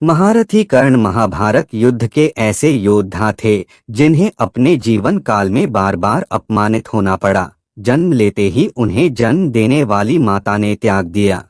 महारथी कर्ण महाभारत युद्ध के ऐसे योद्धा थे जिन्हें अपने जीवन काल में बार बार अपमानित होना पड़ा। जन्म लेते ही उन्हें जन्म देने वाली माता ने त्याग दिया।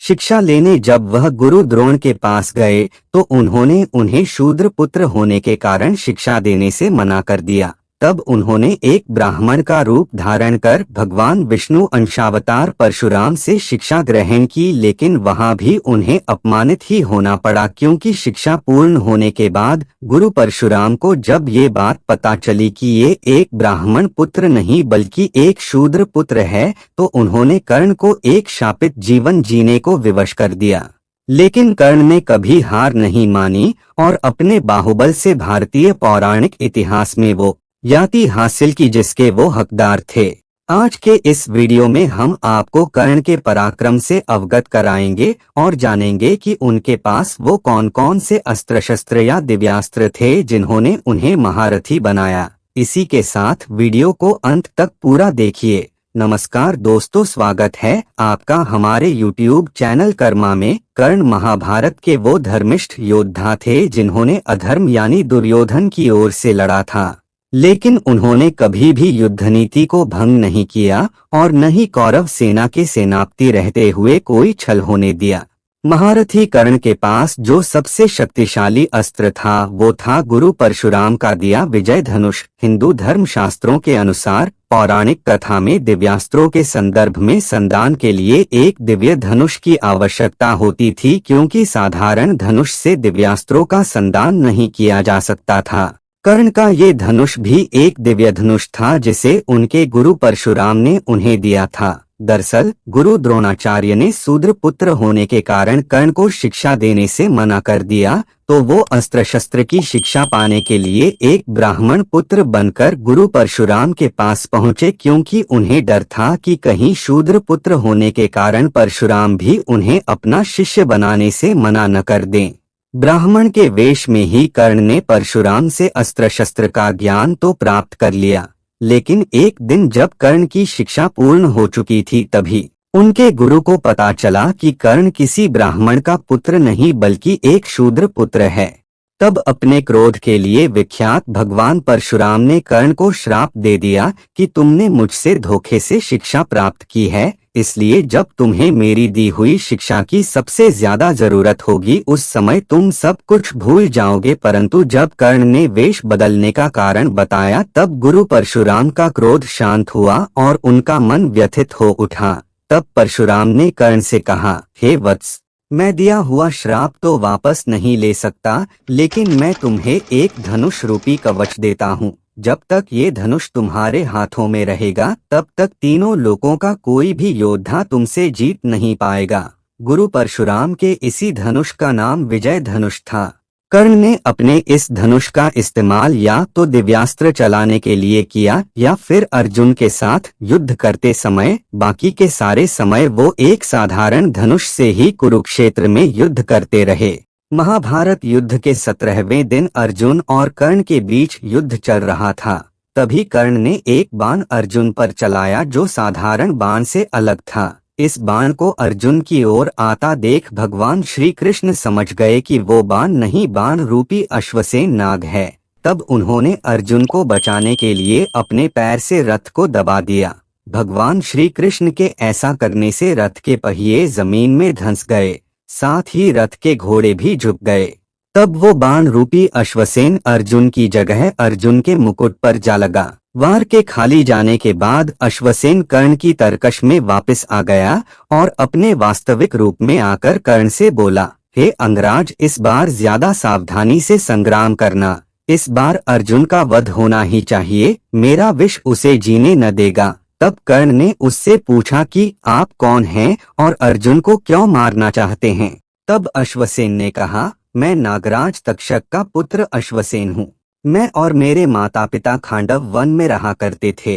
शिक्षा लेने जब वह गुरु द्रोण के पास गए तो उन्होंने उन्हें शूद्र पुत्र होने के कारण शिक्षा देने से मना कर दिया। तब उन्होंने एक ब्राह्मण का रूप धारण कर भगवान विष्णु अंशावतार परशुराम से शिक्षा ग्रहण की, लेकिन वहां भी उन्हें अपमानित ही होना पड़ा, क्योंकि शिक्षा पूर्ण होने के बाद गुरु परशुराम को जब ये बात पता चली कि ये एक ब्राह्मण पुत्र नहीं बल्कि एक शूद्र पुत्र है, तो उन्होंने कर्ण को एक शापित जीवन जीने को विवश कर दिया। लेकिन कर्ण ने कभी हार नहीं मानी और अपने बाहुबल से भारतीय पौराणिक इतिहास में वो याति हासिल की जिसके वो हकदार थे। आज के इस वीडियो में हम आपको कर्ण के पराक्रम से अवगत कराएंगे और जानेंगे कि उनके पास वो कौन कौन से अस्त्र शस्त्र या दिव्यास्त्र थे जिन्होंने उन्हें महारथी बनाया। इसी के साथ वीडियो को अंत तक पूरा देखिए। नमस्कार दोस्तों, स्वागत है आपका हमारे YouTube चैनल कर्मा में। कर्ण महाभारत के वो धर्मिष्ठ योद्धा थे जिन्होंने अधर्म यानी दुर्योधन की ओर से लड़ा था, लेकिन उन्होंने कभी भी युद्ध नीति को भंग नहीं किया और न ही कौरव सेना के सेनापति रहते हुए कोई छल होने दिया। महारथी कर्ण के पास जो सबसे शक्तिशाली अस्त्र था वो था गुरु परशुराम का दिया विजय धनुष। हिंदू धर्म शास्त्रों के अनुसार पौराणिक कथा में दिव्यास्त्रों के संदर्भ में संदान के लिए एक दिव्य धनुष की आवश्यकता होती थी, क्योंकि साधारण धनुष से दिव्यास्त्रों का संदान नहीं किया जा सकता था। कर्ण का ये धनुष भी एक दिव्य धनुष था जिसे उनके गुरु परशुराम ने उन्हें दिया था। दरअसल गुरु द्रोणाचार्य ने शूद्र पुत्र होने के कारण कर्ण को शिक्षा देने से मना कर दिया, तो वो अस्त्र शस्त्र की शिक्षा पाने के लिए एक ब्राह्मण पुत्र बनकर गुरु परशुराम के पास पहुँचे, क्योंकि उन्हें डर था कि कहीं शूद्र पुत्र होने के कारण परशुराम भी उन्हें अपना शिष्य बनाने से मना न कर दें। ब्राह्मण के वेश में ही कर्ण ने परशुराम से अस्त्र शस्त्र का ज्ञान तो प्राप्त कर लिया, लेकिन एक दिन जब कर्ण की शिक्षा पूर्ण हो चुकी थी तभी उनके गुरु को पता चला कि कर्ण किसी ब्राह्मण का पुत्र नहीं बल्कि एक शूद्र पुत्र है। तब अपने क्रोध के लिए विख्यात भगवान परशुराम ने कर्ण को श्राप दे दिया कि तुमने मुझसे धोखे से शिक्षा प्राप्त की है, इसलिए जब तुम्हें मेरी दी हुई शिक्षा की सबसे ज्यादा जरूरत होगी उस समय तुम सब कुछ भूल जाओगे। परंतु जब कर्ण ने वेश बदलने का कारण बताया तब गुरु परशुराम का क्रोध शांत हुआ और उनका मन व्यथित हो उठा। तब परशुराम ने कर्ण से कहा, हे वत्स, मैं दिया हुआ श्राप तो वापस नहीं ले सकता, लेकिन मैं तुम्हें एक धनुष रूपी कवच देता हूँ। जब तक ये धनुष तुम्हारे हाथों में रहेगा तब तक तीनों लोकों का कोई भी योद्धा तुमसे जीत नहीं पाएगा। गुरु परशुराम के इसी धनुष का नाम विजय धनुष था। कर्ण ने अपने इस धनुष का इस्तेमाल या तो दिव्यास्त्र चलाने के लिए किया या फिर अर्जुन के साथ युद्ध करते समय। बाकी के सारे समय वो एक साधारण धनुष से ही कुरुक्षेत्र में युद्ध करते रहे। महाभारत युद्ध के 17वें दिन अर्जुन और कर्ण के बीच युद्ध चल रहा था। तभी कर्ण ने एक बाण अर्जुन पर चलाया जो साधारण बाण से अलग था। इस बाण को अर्जुन की ओर आता देख भगवान श्री कृष्ण समझ गए कि वो बाण नहीं, बाण रूपी अश्वसेन नाग है। तब उन्होंने अर्जुन को बचाने के लिए अपने पैर से रथ को दबा दिया। भगवान श्री कृष्ण के ऐसा करने से रथ के पहिए जमीन में धंस गए, साथ ही रथ के घोड़े भी झुक गए। तब वो बाण रूपी अश्वसेन अर्जुन की जगह अर्जुन के मुकुट पर जा लगा। वार के खाली जाने के बाद अश्वसेन कर्ण की तरकश में वापस आ गया और अपने वास्तविक रूप में आकर कर्ण से बोला, हे अंगराज, इस बार ज्यादा सावधानी से संग्राम करना। इस बार अर्जुन का वध होना ही चाहिए, मेरा विष उसे जीने न देगा। तब कर्ण ने उससे पूछा कि आप कौन हैं और अर्जुन को क्यों मारना चाहते हैं। तब अश्वसेन ने कहा, मैं नागराज तक्षक का पुत्र अश्वसेन हूँ। मैं और मेरे माता पिता खांडव वन में रहा करते थे।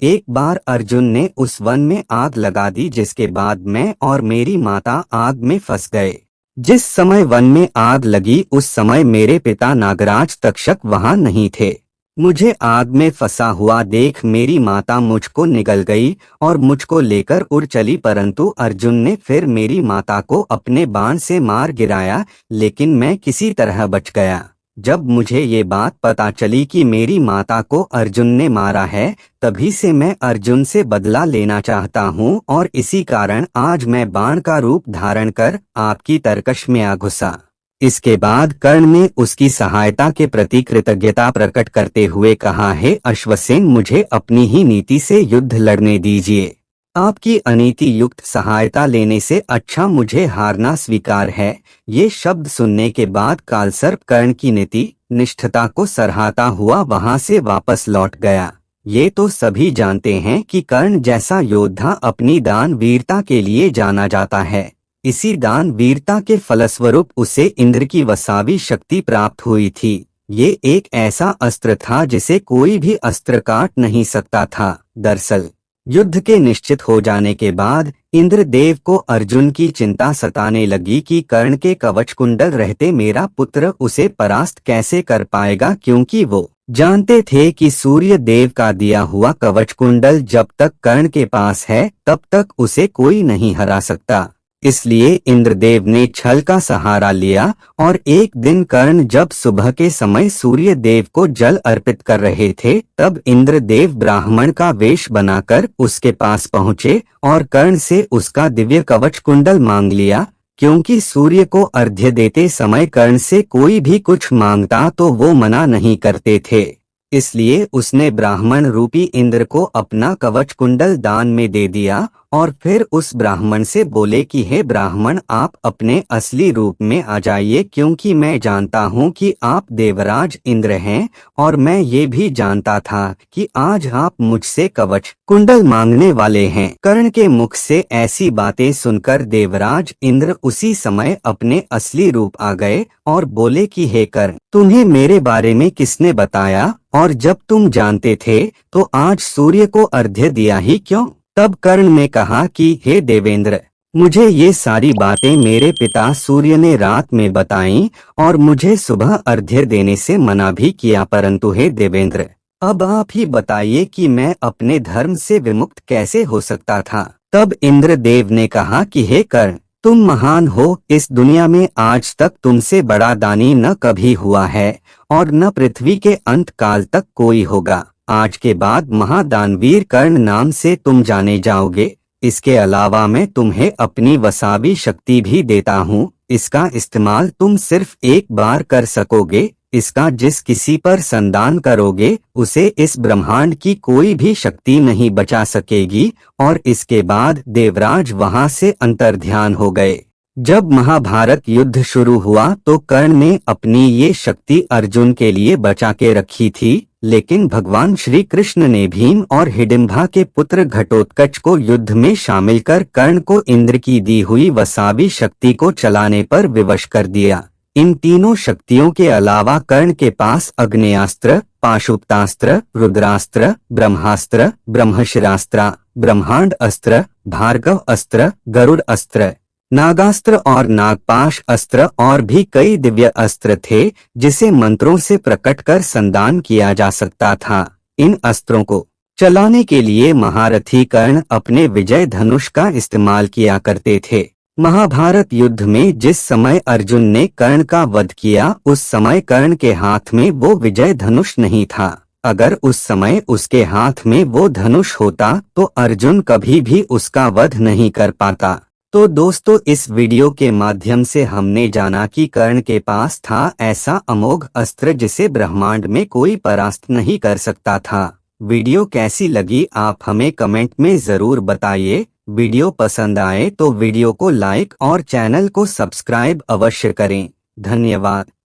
एक बार अर्जुन ने उस वन में आग लगा दी, जिसके बाद मैं और मेरी माता आग में फंस गए। जिस समय वन में आग लगी उस समय मेरे पिता नागराज तक्षक वहां नहीं थे। मुझे आग में फंसा हुआ देख मेरी माता मुझको निगल गई और मुझको लेकर उड़ चली, परंतु अर्जुन ने फिर मेरी माता को अपने बाण से मार गिराया, लेकिन मैं किसी तरह बच गया। जब मुझे ये बात पता चली कि मेरी माता को अर्जुन ने मारा है, तभी से मैं अर्जुन से बदला लेना चाहता हूँ और इसी कारण आज मैं बाण का रूप धारण कर आपकी तरकश में आ घुसा। इसके बाद कर्ण ने उसकी सहायता के प्रति कृतज्ञता प्रकट करते हुए कहा, हे अश्वसेन, मुझे अपनी ही नीति से युद्ध लड़ने दीजिए। आपकी अनीति युक्त सहायता लेने से अच्छा मुझे हारना स्वीकार है। ये शब्द सुनने के बाद कालसर्प कर्ण की नीति निष्ठता को सराहता हुआ वहां से वापस लौट गया। ये तो सभी जानते हैं कि कर्ण जैसा योद्धा अपनी दान वीरता के लिए जाना जाता है। इसी दान वीरता के फलस्वरूप उसे इंद्र की वसावी शक्ति प्राप्त हुई थी। ये एक ऐसा अस्त्र था जिसे कोई भी अस्त्र काट नहीं सकता था। दरअसल युद्ध के निश्चित हो जाने के बाद इंद्रदेव को अर्जुन की चिंता सताने लगी कि कर्ण के कवच कुंडल रहते मेरा पुत्र उसे परास्त कैसे कर पाएगा, क्योंकि वो जानते थे कि सूर्य देव का दिया हुआ कवच कुंडल जब तक कर्ण के पास है तब तक उसे कोई नहीं हरा सकता। इसलिए इंद्रदेव ने छल का सहारा लिया और एक दिन कर्ण जब सुबह के समय सूर्य देव को जल अर्पित कर रहे थे, तब इंद्रदेव ब्राह्मण का वेश बनाकर उसके पास पहुँचे और कर्ण से उसका दिव्य कवच कुंडल मांग लिया। क्योंकि सूर्य को अर्घ्य देते समय कर्ण से कोई भी कुछ मांगता तो वो मना नहीं करते थे, इसलिए उसने ब्राह्मण रूपी इंद्र को अपना कवच कुंडल दान में दे दिया और फिर उस ब्राह्मण से बोले कि हे ब्राह्मण, आप अपने असली रूप में आ जाइए, क्योंकि मैं जानता हूँ कि आप देवराज इंद्र हैं और मैं ये भी जानता था कि आज आप मुझसे कवच कुंडल मांगने वाले हैं। कर्ण के मुख से ऐसी बातें सुनकर देवराज इंद्र उसी समय अपने असली रूप आ गए और बोले कि हे कर्ण, तुम्हें मेरे बारे में किसने बताया, और जब तुम जानते थे तो आज सूर्य को अर्घ्य दिया ही क्यों? तब कर्ण ने कहा कि हे देवेंद्र, मुझे ये सारी बातें मेरे पिता सूर्य ने रात में बताई और मुझे सुबह अर्घ्य देने से मना भी किया, परंतु हे देवेंद्र, अब आप ही बताइए कि मैं अपने धर्म से विमुक्त कैसे हो सकता था। तब इंद्रदेव ने कहा कि हे कर्ण, तुम महान हो, इस दुनिया में आज तक तुमसे बड़ा दानी न कभी हुआ है और न पृथ्वी के अंत काल तक कोई होगा। आज के बाद महादानवीर कर्ण नाम से तुम जाने जाओगे। इसके अलावा मैं तुम्हें अपनी वसावी शक्ति भी देता हूँ। इसका इस्तेमाल तुम सिर्फ एक बार कर सकोगे। इसका जिस किसी पर संदान करोगे उसे इस ब्रह्मांड की कोई भी शक्ति नहीं बचा सकेगी। और इसके बाद देवराज वहां से अंतर्ध्यान हो गए। जब महाभारत युद्ध शुरू हुआ तो कर्ण ने अपनी ये शक्ति अर्जुन के लिए बचा के रखी थी, लेकिन भगवान श्री कृष्ण ने भीम और हिडिंबा के पुत्र घटोत्कच को युद्ध में शामिल कर कर्ण को इंद्र की दी हुई वसावी शक्ति को चलाने पर विवश कर दिया। इन तीनों शक्तियों के अलावा कर्ण के पास अग्नेयास्त्र, पाशुपतास्त्र, रुद्रास्त्र, ब्रह्मास्त्र, ब्रह्मशिरास्त्र, ब्रह्मांड अस्त्र, भार्गव अस्त्र, गरुड़ अस्त्र, नागास्त्र और नागपाश अस्त्र और भी कई दिव्य अस्त्र थे जिसे मंत्रों से प्रकट कर संदान किया जा सकता था। इन अस्त्रों को चलाने के लिए महारथी कर्ण अपने विजय धनुष का इस्तेमाल किया करते थे। महाभारत युद्ध में जिस समय अर्जुन ने कर्ण का वध किया उस समय कर्ण के हाथ में वो विजय धनुष नहीं था। अगर उस समय उसके हाथ में वो धनुष होता तो अर्जुन कभी भी उसका वध नहीं कर पाता। तो दोस्तों, इस वीडियो के माध्यम से हमने जाना कि कर्ण के पास था ऐसा अमोघ अस्त्र जिसे ब्रह्मांड में कोई परास्त नहीं कर सकता था। वीडियो कैसी लगी आप हमें कमेंट में जरूर बताइए। वीडियो पसंद आए तो वीडियो को लाइक और चैनल को सब्सक्राइब अवश्य करें। धन्यवाद।